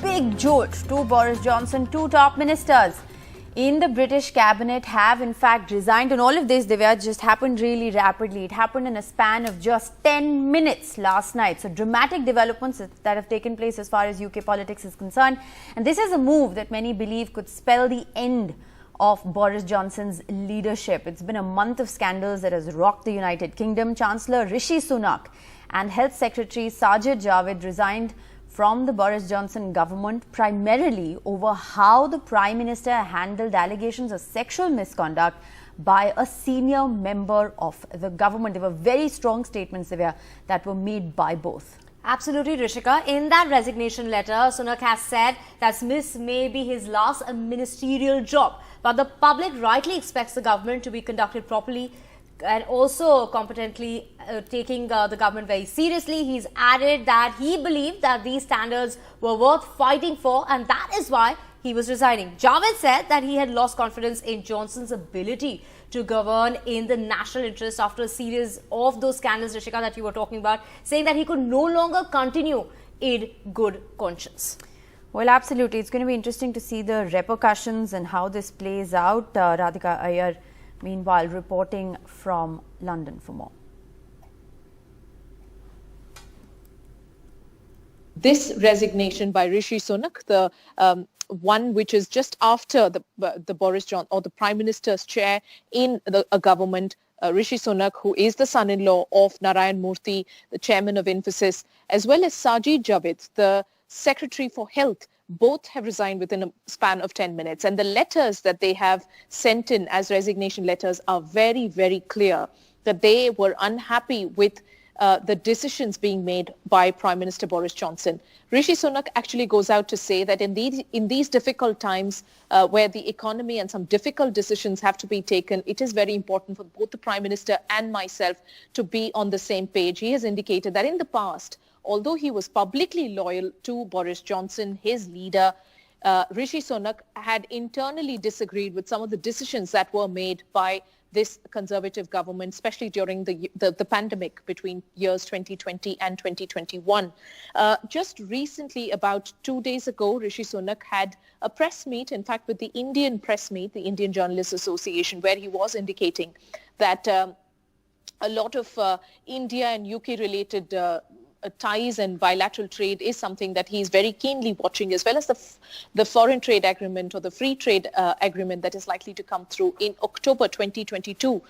big jolt to Boris Johnson. Two top ministers in the British cabinet have in fact resigned, and all of this, Divya, just happened really rapidly. It happened in a span of just 10 minutes last night. So dramatic developments that have taken place as far as UK politics is concerned, and this is a move that many believe could spell the end of Boris Johnson's leadership. It's been a month of scandals that has rocked the United Kingdom. Chancellor Rishi Sunak and Health Secretary Sajid Javid resigned from the Boris Johnson government primarily over how the Prime Minister handled allegations of sexual misconduct by a senior member of the government. There were very strong statements there that were made by both. Absolutely, Rishika. In that resignation letter, Sunak has said that this may be his last ministerial job. But the public rightly expects the government to be conducted properly and also competently, taking the government very seriously. He's added that he believed that these standards were worth fighting for, and that is why he was resigning. Javid said that he had lost confidence in Johnson's ability to govern in the national interest after a series of those scandals, Rishika, that you were talking about, saying that he could no longer continue in good conscience. Well, absolutely. It's going to be interesting to see the repercussions and how this plays out. Radhika Iyer, meanwhile, reporting from London for more. This resignation by Rishi Sunak, the one which is just after the Boris Johnson or the Prime Minister's chair in a government, Rishi Sunak, who is the son-in-law of Narayan Murthy, the chairman of Infosys, as well as Sajid Javid, the Secretary for Health, both have resigned within a span of 10 minutes. And the letters that they have sent in as resignation letters are very, very clear that they were unhappy with the decisions being made by Prime Minister Boris Johnson. Rishi Sunak actually goes out to say that in these difficult times where the economy and some difficult decisions have to be taken, it is very important for both the Prime Minister and myself to be on the same page. He has indicated that in the past, although he was publicly loyal to Boris Johnson, his leader, Rishi Sunak had internally disagreed with some of the decisions that were made by this Conservative government, especially during the pandemic between years 2020 and 2021. Just recently, about 2 days ago, Rishi Sunak had a press meet, in fact, with the Indian press meet, the Indian Journalists Association, where he was indicating that a lot of India and UK-related ties and bilateral trade is something that he is very keenly watching, as well as the foreign trade agreement or the free trade agreement that is likely to come through in October 2022.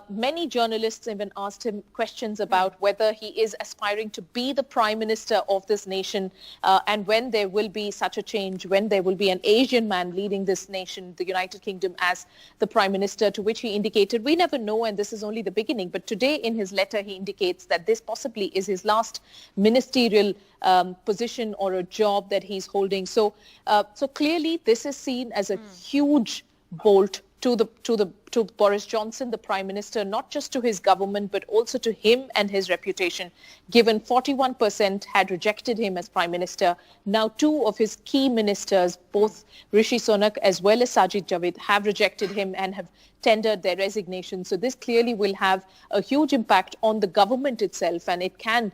Many journalists even asked him questions about whether he is aspiring to be the Prime Minister of this nation and when there will be such a change, when there will be an Asian man leading this nation, the United Kingdom, as the Prime Minister, to which he indicated, we never know and this is only the beginning. But today in his letter, he indicates that this possibly is his last ministerial position or a job that he's holding. So clearly this is seen as a huge bolt to Boris Johnson, the Prime Minister, not just to his government, but also to him and his reputation, given 41% had rejected him as Prime Minister. Now two of his key ministers, both Rishi Sunak as well as Sajid Javid, have rejected him and have tendered their resignation. So this clearly will have a huge impact on the government itself, and it can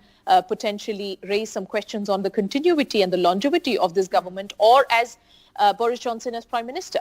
potentially raise some questions on the continuity and the longevity of this government, or as Boris Johnson as Prime Minister.